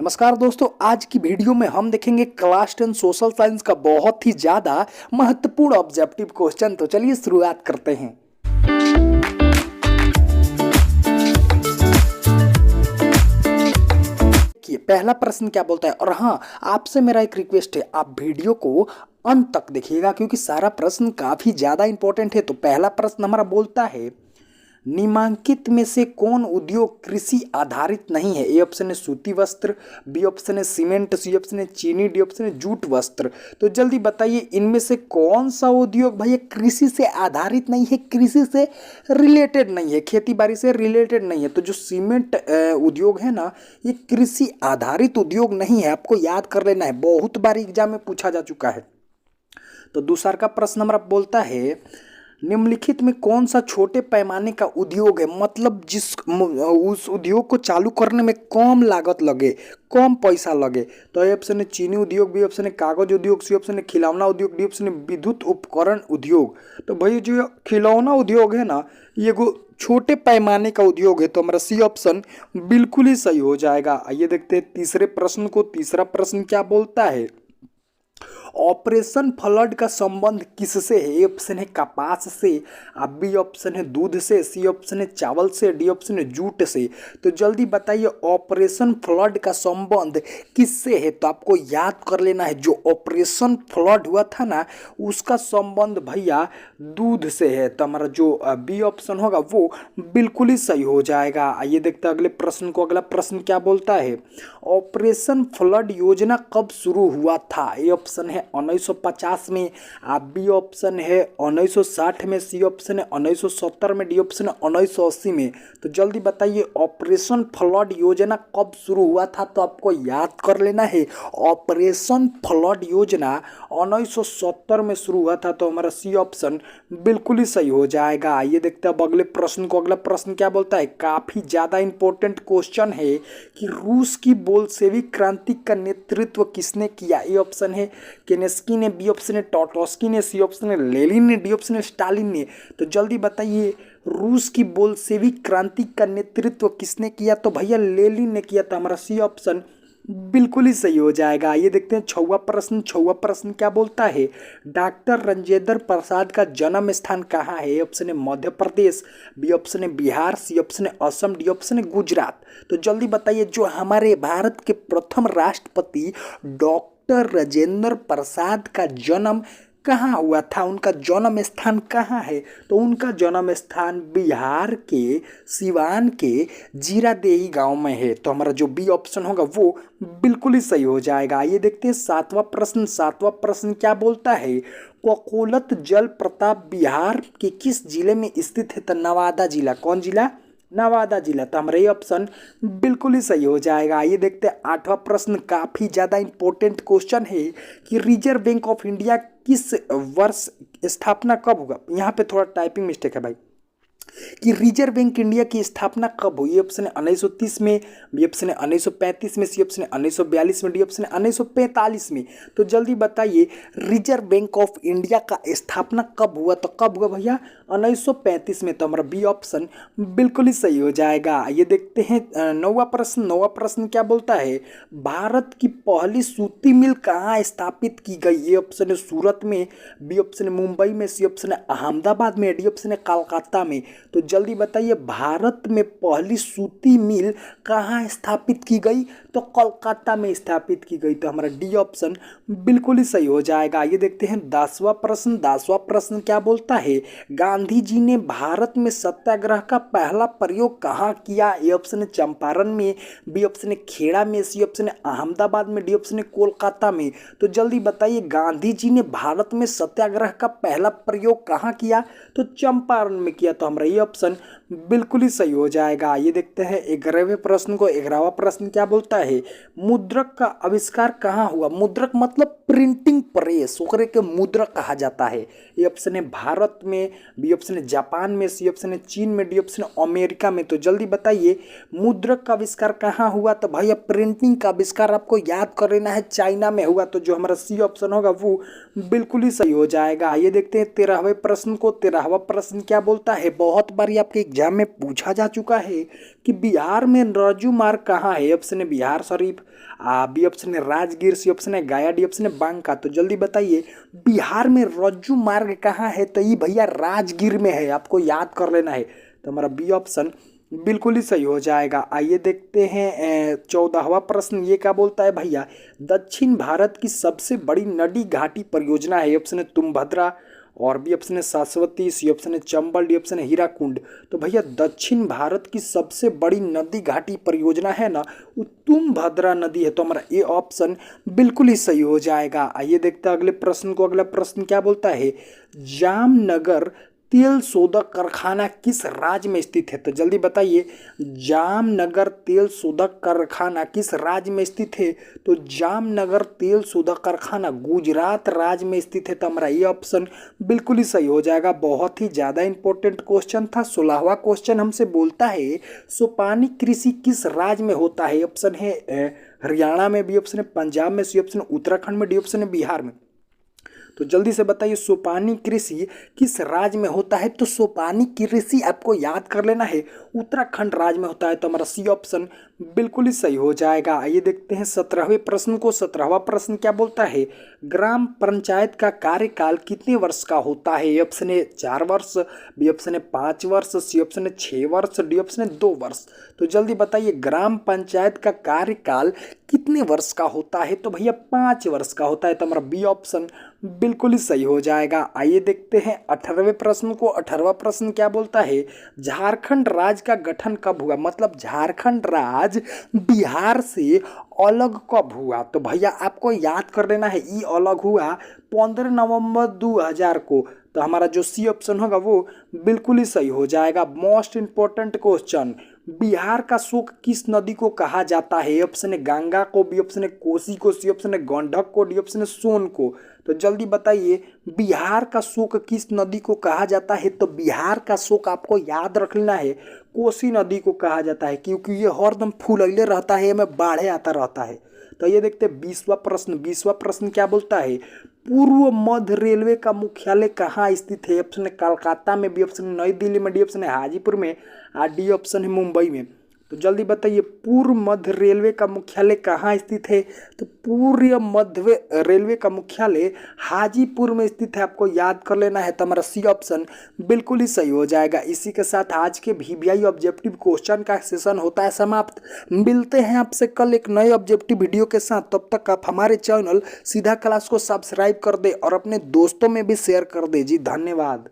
नमस्कार दोस्तों, आज की वीडियो में हम देखेंगे क्लास 10 सोशल साइंस का बहुत ही ज्यादा महत्वपूर्ण ऑब्जेक्टिव क्वेश्चन। तो चलिए शुरुआत करते हैं। पहला प्रश्न क्या बोलता है, और हाँ, आपसे मेरा एक रिक्वेस्ट है, आप वीडियो को अंत तक देखिएगा क्योंकि सारा प्रश्न काफी ज्यादा इंपॉर्टेंट है। तो पहला प्रश्न हमारा बोलता है, निम्नलिखित में से कौन उद्योग कृषि आधारित नहीं है? ए ऑप्शन है सूती वस्त्र, बी ऑप्शन है सीमेंट, सी ऑप्शन है चीनी, डी ऑप्शन है जूट वस्त्र। तो जल्दी बताइए, इनमें से कौन सा उद्योग भैया कृषि से आधारित नहीं है, कृषि से रिलेटेड नहीं है, खेती बाड़ी से रिलेटेड नहीं है? तो जो सीमेंट उद्योग है ना, ये कृषि आधारित उद्योग नहीं है। आपको याद कर लेना है, बहुत बार एग्जाम में पूछा जा चुका है। तो दूसरा का प्रश्न हमारा बोलता है, निम्नलिखित में कौन सा छोटे पैमाने का उद्योग है, मतलब उस उद्योग को चालू करने में कम लागत लगे, कम पैसा लगे? तो ए ऑप्शन है चीनी उद्योग, बी ऑप्शन है कागज उद्योग, सी ऑप्शन है खिलौना उद्योग, डी ऑप्शन है विद्युत उपकरण उद्योग। तो भाई जो खिलौना उद्योग है ना, ये छोटे पैमाने का उद्योग है। तो हमारा सी ऑप्शन बिल्कुल ही सही हो जाएगा। आइए देखते हैं तीसरे प्रश्न को। तीसरा प्रश्न क्या बोलता है, ऑपरेशन फ्लड का संबंध किससे है? ए ऑप्शन है कपास से, बी ऑप्शन है दूध से, सी ऑप्शन है चावल से, डी ऑप्शन है जूट से। तो जल्दी बताइए, ऑपरेशन फ्लड का संबंध किससे है? तो आपको याद कर लेना है, जो ऑपरेशन फ्लड हुआ था ना, उसका संबंध भैया दूध से है। तो हमारा जो बी ऑप्शन होगा वो बिल्कुल ही सही हो जाएगा। आइए देखते हैं अगले प्रश्न को। अगला प्रश्न क्या बोलता है, ऑपरेशन फ्लड योजना कब शुरू हुआ था? ए ऑप्शन है 1950 में, बी ऑप्शन है 1960 में, सी ऑप्शन है 1970 में, डी ऑप्शन है 1980 में। तो जल्दी बताइए, ऑपरेशन फ्लड योजना कब शुरू हुआ था? तो आपको याद कर लेना है, ऑपरेशन फ्लड योजना 1970 में शुरू हुआ था। तो हमारा सी ऑप्शन बिल्कुल ही सही हो जाएगा। आइए देखते हैं अब अगले प्रश्न को। अगला प्रश्न क्या बोलता है, काफी ज्यादा इंपॉर्टेंट क्वेश्चन है कि रूस की बोल्शेविक क्रांति का नेतृत्व किसने किया? ए ऑप्शन है केनेस्की ने, बी ऑप्शन है टॉटोस्की ने, सी ऑप्शन है लेनिन ने, डी ऑप्शन है स्टालिन ने। तो जल्दी बताइए, रूस की बोल्शेविक क्रांति का नेतृत्व किसने किया? तो भैया लेनिन ने किया था। हमारा सी ऑप्शन बिल्कुल ही सही हो जाएगा। ये देखते हैं छठवां प्रश्न। छठवां प्रश्न क्या बोलता है, डॉक्टर राजेंद्र प्रसाद का जन्म स्थान कहाँ है? ए ऑप्शन है मध्य प्रदेश, बी ऑप्शन है बिहार, सी ऑप्शन है असम, डी ऑप्शन है गुजरात। तो जल्दी बताइए, जो हमारे भारत के प्रथम राष्ट्रपति डॉक्टर राजेंद्र प्रसाद का जन्म कहाँ हुआ था, उनका जन्म स्थान कहाँ है? तो उनका जन्म स्थान बिहार के सिवान के जीरादेई गांव में है। तो हमारा जो बी ऑप्शन होगा वो बिल्कुल ही सही हो जाएगा। ये देखते हैं सातवां प्रश्न। सातवां प्रश्न क्या बोलता है, कोकोलत जल प्रताप बिहार के किस जिले में स्थित है? तो नवादा जिला। कौन जिला? नवादा जिला। तो हमारा ये ऑप्शन बिल्कुल ही सही हो जाएगा। ये देखते हैं आठवां प्रश्न। काफी ज्यादा इंपॉर्टेंट क्वेश्चन है कि रिजर्व बैंक ऑफ इंडिया किस वर्ष स्थापना कब होगा? यहाँ पे थोड़ा टाइपिंग मिस्टेक है भाई, कि रिजर्व बैंक इंडिया की स्थापना कब हुई? ऑप्शन है 1930 में, बी ऑप्शन है 1935 में, सी ऑप्शन है 1942 में, डी ऑप्शन है 1945 में। तो जल्दी बताइए, रिजर्व बैंक ऑफ इंडिया का स्थापना कब हुआ? तो कब हुआ भैया? 1935 में। तो हमारा बी ऑप्शन बिल्कुल ही सही हो जाएगा। ये देखते हैं नौवां प्रश्न। नौवां प्रश्न क्या बोलता है, भारत की पहली सूती मिल कहाँ स्थापित की गई? ए ऑप्शन है सूरत में, बी ऑप्शन है मुंबई में, सी ऑप्शन है अहमदाबाद में, डी ऑप्शन है कोलकाता में। तो जल्दी बताइए, भारत में पहली सूती मिल कहाँ स्थापित की गई? तो कोलकाता में स्थापित की गई। तो हमारा डी ऑप्शन बिल्कुल ही सही हो जाएगा। ये देखते हैं 10वां प्रश्न। 10वां प्रश्न क्या बोलता है, गांधी जी ने भारत में सत्याग्रह का पहला प्रयोग कहाँ किया? ए ऑप्शन है चंपारण में, बी ऑप्शन है खेड़ा में, सी ऑप्शन है अहमदाबाद में, डी ऑप्शन है कोलकाता में। तो जल्दी बताइए, गांधी जी ने भारत में सत्याग्रह का पहला प्रयोग कहाँ किया? तो चंपारण में किया। तो हमारा ये ऑप्शन बिल्कुल ही सही हो जाएगा। ये देखते हैं 11वें प्रश्न को। 11वां प्रश्न क्या बोलता है, मुद्रक का आविष्कार कहाँ हुआ? मुद्रक मतलब प्रिंटिंग प्रेस, ओकरे के मुद्रक कहा जाता है। ये ऑप्शन है भारत में, बी ऑप्शन है जापान में, सी ऑप्शन है चीन में, डी ऑप्शन है अमेरिका में। तो जल्दी बताइए, मुद्रक का आविष्कार कहाँ हुआ? तो भैया प्रिंटिंग का आविष्कार आपको याद कर लेना है, चाइना में हुआ। तो जो हमारा सी ऑप्शन होगा वो बिल्कुल ही सही हो जाएगा। ये देखते हैं 13वें प्रश्न को। 13वां प्रश्न क्या बोलता है, बहुत बार आपके एग्जाम में पूछा जा चुका है कि बिहार में रज्जू मार्ग कहाँ है? ऑप्शन है बिहार बिहार शरीफ, बी ऑप्शन है राजगीर, सी ऑप्शन है गया, डी ऑप्शन है बांका। तो जल्दी बताइए बिहार में रज्जू मार्ग कहाँ है? तो ये भैया राजगीर में है, आपको याद कर लेना है। तो हमारा बी ऑप्शन बिल्कुल ही सही हो जाएगा। आइए देखते हैं 14वां प्रश्न, ये क्या बोलता है भैया? दक्षिण भारत की सबसे बड़ी नदी घाटी परियोजना है। ऑप्शन है तुंगभद्रा, और बी ऑप्शन है सरस्वती, सी ऑप्शन है चंबल, डी ऑप्शन है हीराकुंड। तो भैया दक्षिण भारत की सबसे बड़ी नदी घाटी परियोजना है ना, वो तुंगभद्रा नदी है। तो हमारा ए ऑप्शन बिल्कुल ही सही हो जाएगा। आइए देखते हैं अगले प्रश्न को। अगला प्रश्न क्या बोलता है? जामनगर तेल शोधक कारखाना किस राज्य में स्थित है? तो जल्दी बताइए जामनगर तेल शोधक कारखाना किस राज्य में स्थित है? तो जामनगर तेल शोधक कारखाना गुजरात राज्य में स्थित है। तो हमारा ये ऑप्शन बिल्कुल ही सही हो जाएगा। बहुत ही ज़्यादा इंपॉर्टेंट क्वेश्चन था। 16वां क्वेश्चन हमसे बोलता है सोपानी कृषि किस राज्य में होता है? ऑप्शन है हरियाणा में, बी ऑप्शन है पंजाब में, सी ऑप्शन उतराखंड में, डी ऑप्शन है बिहार में। तो जल्दी से बताइए सोपानी कृषि किस राज्य में होता है? तो सोपानी कृषि आपको याद कर लेना है, उत्तराखंड राज्य में होता है। तो हमारा सी ऑप्शन बिल्कुल ही सही हो जाएगा। आइए देखते हैं 17वें प्रश्न को। 17वां प्रश्न क्या बोलता है? ग्राम पंचायत का कार्यकाल कितने वर्ष का होता है? ऑप्शन है 4 वर्ष, बी ऑप्शन है 5 वर्ष, सी ऑप्शन है 6 वर्ष, डी ऑप्शन है 2 वर्ष। तो जल्दी बताइए ग्राम पंचायत का कार्यकाल कितने वर्ष का होता है? तो भैया 5 वर्ष का होता है। तो हमारा बी ऑप्शन बिल्कुल ही सही हो जाएगा। आइए देखते हैं 18वें प्रश्न को। 18वां प्रश्न क्या बोलता है? झारखंड राज्य का गठन कब हुआ? मतलब झारखंड राज्य बिहार से अलग कब हुआ? तो भैया आपको याद कर लेना है, ये अलग हुआ 15 नवंबर 2000 को। तो हमारा जो सी ऑप्शन होगा वो बिल्कुल ही सही हो जाएगा। मोस्ट इंपॉर्टेंट क्वेश्चन, बिहार का शोक किस नदी को कहा जाता है? ऑप्शन है गंगा को, बी ऑप्शन है कोसी को, सी ऑप्शन है गंडक को, डी ऑप्शन है सोन को। तो जल्दी बताइए बिहार का शोक किस नदी को कहा जाता है? तो बिहार का शोक आपको याद रख लेना है, कोसी नदी को कहा जाता है, क्योंकि ये हरदम फूलैले रहता है, में बाढ़े आता रहता है। तो ये देखते हैं 20वां प्रश्न। 20वां प्रश्न क्या बोलता है? पूर्व मध्य रेलवे का मुख्यालय कहाँ स्थित है? ऑप्शन है कोलकाता में, बी ऑप्शन है नई दिल्ली में, डी ऑप्शन है हाजीपुर में, और डी ऑप्शन है मुंबई में। तो जल्दी बताइए पूर्व मध्य रेलवे का मुख्यालय कहाँ स्थित है? तो पूर्व मध्य रेलवे का मुख्यालय हाजीपुर में स्थित है, आपको याद कर लेना है। तो हमारा सी ऑप्शन बिल्कुल ही सही हो जाएगा। इसी के साथ आज के VVI ऑब्जेक्टिव क्वेश्चन का सेशन होता है समाप्त। मिलते हैं आपसे कल एक नए ऑब्जेक्टिव वीडियो के साथ। तब तक आप हमारे चैनल सीधा क्लास को सब्सक्राइब कर दे और अपने दोस्तों में भी शेयर कर दे जी। धन्यवाद।